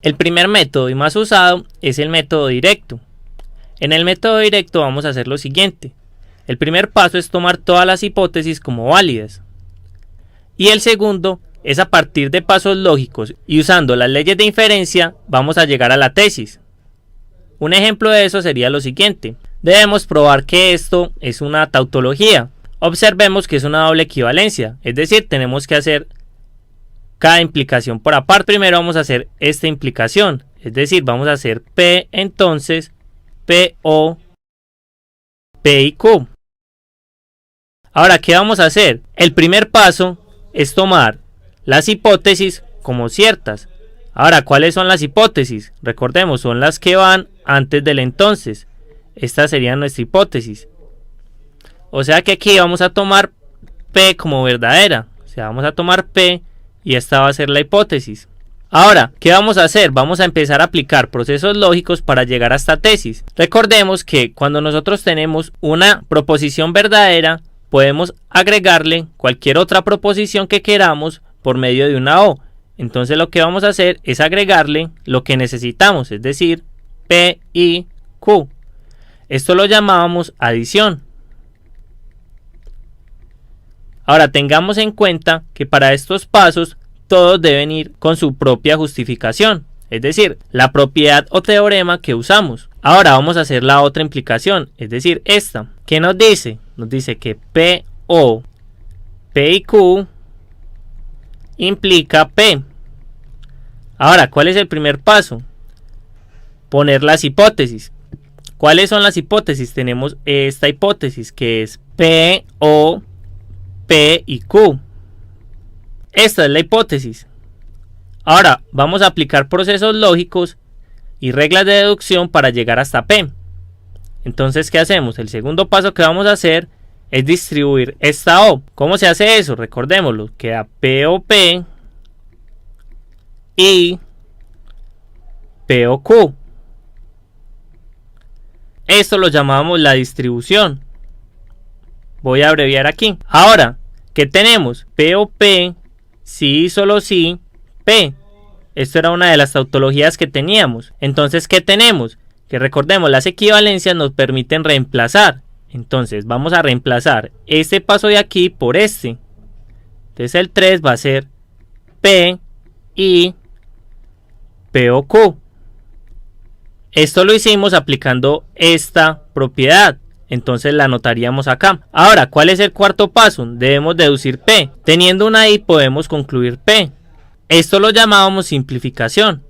El primer método y más usado es el método directo. En el método directo vamos a hacer lo siguiente. El primer paso es tomar todas las hipótesis como válidas. Y el segundo es a partir de pasos lógicos y usando las leyes de inferencia vamos a llegar a la tesis. Un ejemplo de eso sería lo siguiente. Debemos probar que esto es una tautología. Observemos que es una doble equivalencia, es decir, tenemos que hacer cada implicación por aparte. Primero vamos a hacer esta implicación, es decir, vamos a hacer P, entonces PO, P y Q. Ahora, ¿qué vamos a hacer? El primer paso es tomar las hipótesis como ciertas. Ahora, ¿cuáles son las hipótesis? Recordemos, son las que van antes del entonces. Esta sería nuestra hipótesis. O sea que aquí vamos a tomar P como verdadera. O sea, vamos a tomar P y esta va a ser la hipótesis. Ahora, ¿qué vamos a hacer? Vamos a empezar a aplicar procesos lógicos para llegar a esta tesis. Recordemos que cuando nosotros tenemos una proposición verdadera, podemos agregarle cualquier otra proposición que queramos por medio de una O. Entonces lo que vamos a hacer es agregarle lo que necesitamos, es decir, P y Q. Esto lo llamábamos adición. Ahora tengamos en cuenta que para estos pasos todos deben ir con su propia justificación, es decir, la propiedad o teorema que usamos. Ahora vamos a hacer la otra implicación, es decir, esta. ¿Qué nos dice? Nos dice que PO, P y Q implica P. Ahora, ¿cuál es el primer paso? Poner las hipótesis. ¿Cuáles son las hipótesis? Tenemos esta hipótesis que es PO, P y Q. Esta es la hipótesis. Ahora vamos a aplicar procesos lógicos y reglas de deducción para llegar hasta P. Entonces, ¿qué hacemos? El segundo paso que vamos a hacer es distribuir esta O. ¿Cómo se hace eso? Recordémoslo. Queda POP y POQ. Esto lo llamamos la distribución. Voy a abreviar aquí. Ahora, ¿qué tenemos? POP, sí y solo sí, P. Esto era una de las tautologías que teníamos. Entonces, ¿qué tenemos? Que recordemos, las equivalencias nos permiten reemplazar. Entonces, vamos a reemplazar este paso de aquí por este. Entonces, el 3 va a ser P y POQ. Esto lo hicimos aplicando esta propiedad. Entonces la anotaríamos acá. Ahora, ¿cuál es el cuarto paso? Debemos deducir P. Teniendo una I podemos concluir P. Esto lo llamábamos simplificación.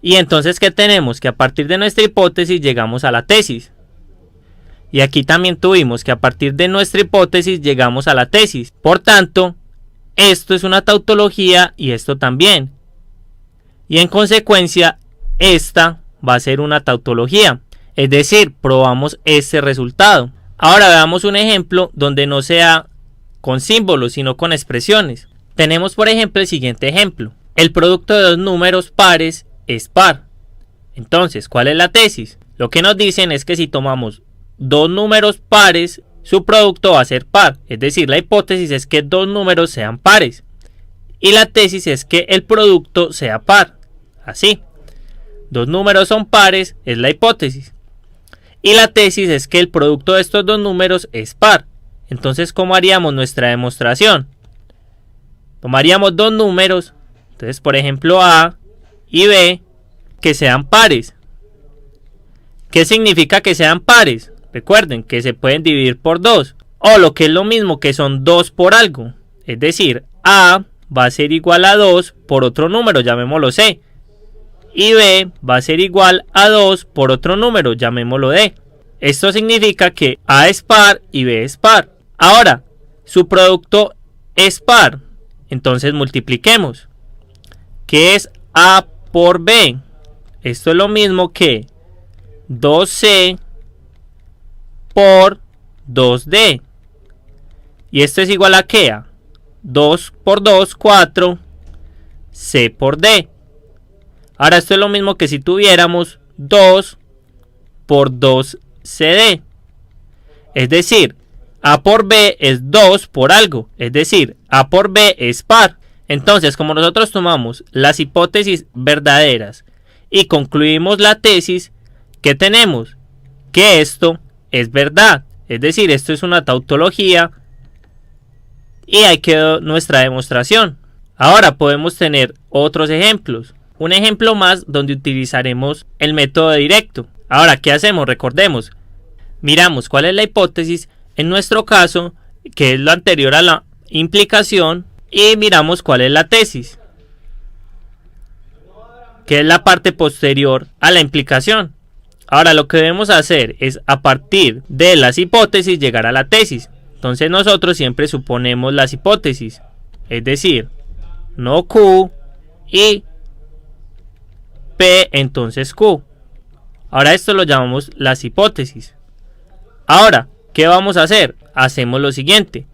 Y entonces, ¿qué tenemos? Que a partir de nuestra hipótesis llegamos a la tesis. Y aquí también tuvimos que a partir de nuestra hipótesis llegamos a la tesis. Por tanto, esto es una tautología y esto también. Y en consecuencia, esta va a ser una tautología. Es decir, probamos este resultado. Ahora veamos un ejemplo donde no sea con símbolos, sino con expresiones. Tenemos, por ejemplo, el siguiente ejemplo. El producto de dos números pares es par. Entonces, ¿cuál es la tesis? Lo que nos dicen es que si tomamos dos números pares, su producto va a ser par. Es decir, la hipótesis es que dos números sean pares. Y la tesis es que el producto sea par. Así. Dos números son pares, es la hipótesis. Y la tesis es que el producto de estos dos números es par. Entonces, ¿cómo haríamos nuestra demostración? Tomaríamos dos números, entonces por ejemplo A y B, que sean pares. ¿Qué significa que sean pares? Recuerden que se pueden dividir por 2. O lo que es lo mismo, que son 2 por algo. Es decir, A va a ser igual a 2 por otro número, llamémoslo C. Y B va a ser igual a 2 por otro número, llamémoslo D. Esto significa que A es par y B es par. Ahora, su producto es par, entonces multipliquemos. ¿Qué es A por B? Esto es lo mismo que 2C por 2D. ¿Y esto es igual a qué? A 2 por 2, 4, C por D. Ahora esto es lo mismo que si tuviéramos 2 por 2 CD. Es decir, A por B es 2 por algo. Es decir, A por B es par. Entonces, como nosotros tomamos las hipótesis verdaderas y concluimos la tesis, ¿qué tenemos? Que esto es verdad, es decir, esto es una tautología y ahí quedó nuestra demostración. Ahora podemos tener otros ejemplos. Un ejemplo más donde utilizaremos el método directo. Ahora, ¿qué hacemos? Recordemos, miramos cuál es la hipótesis, en nuestro caso, que es lo anterior a la implicación, y miramos cuál es la tesis, que es la parte posterior a la implicación. Ahora lo que debemos hacer es, a partir de las hipótesis, llegar a la tesis. Entonces nosotros siempre suponemos las hipótesis, es decir, no Q y P, entonces Q. Ahora esto lo llamamos las hipótesis. Ahora, ¿qué vamos a hacer? Hacemos lo siguiente.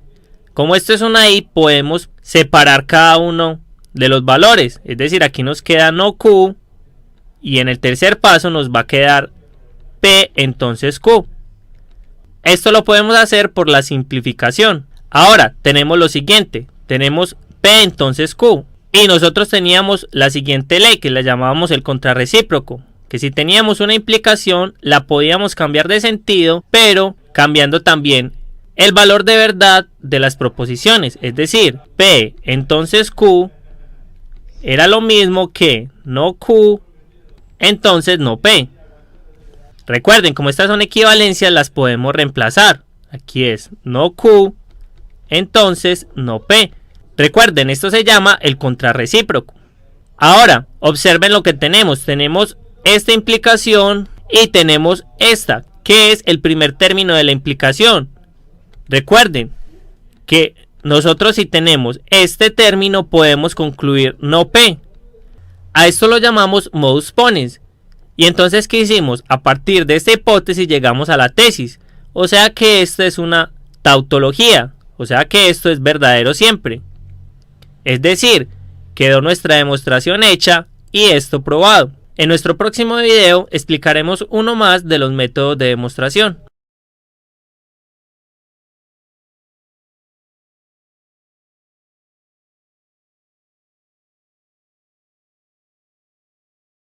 Como esto es una I, podemos separar cada uno de los valores. Es decir, aquí nos queda no Q y en el tercer paso nos va a quedar P, entonces Q. Esto lo podemos hacer por la simplificación. Ahora tenemos lo siguiente. Tenemos P, entonces Q. Y nosotros teníamos la siguiente ley que la llamábamos el contrarrecíproco. Que si teníamos una implicación la podíamos cambiar de sentido, pero cambiando también el valor de verdad de las proposiciones. Es decir, P, entonces Q era lo mismo que no Q, entonces no P. Recuerden, como estas son equivalencias, las podemos reemplazar. Aquí es no Q, entonces no P. Recuerden, esto se llama el contrarrecíproco. Ahora, observen lo que tenemos. Tenemos esta implicación y tenemos esta, que es el primer término de la implicación. Recuerden que nosotros, si tenemos este término, podemos concluir no P. A esto lo llamamos modus ponens. Y entonces, ¿qué hicimos? A partir de esta hipótesis llegamos a la tesis. O sea que esto es una tautología. O sea que esto es verdadero siempre. Es decir, quedó nuestra demostración hecha y esto probado. En nuestro próximo video explicaremos uno más de los métodos de demostración.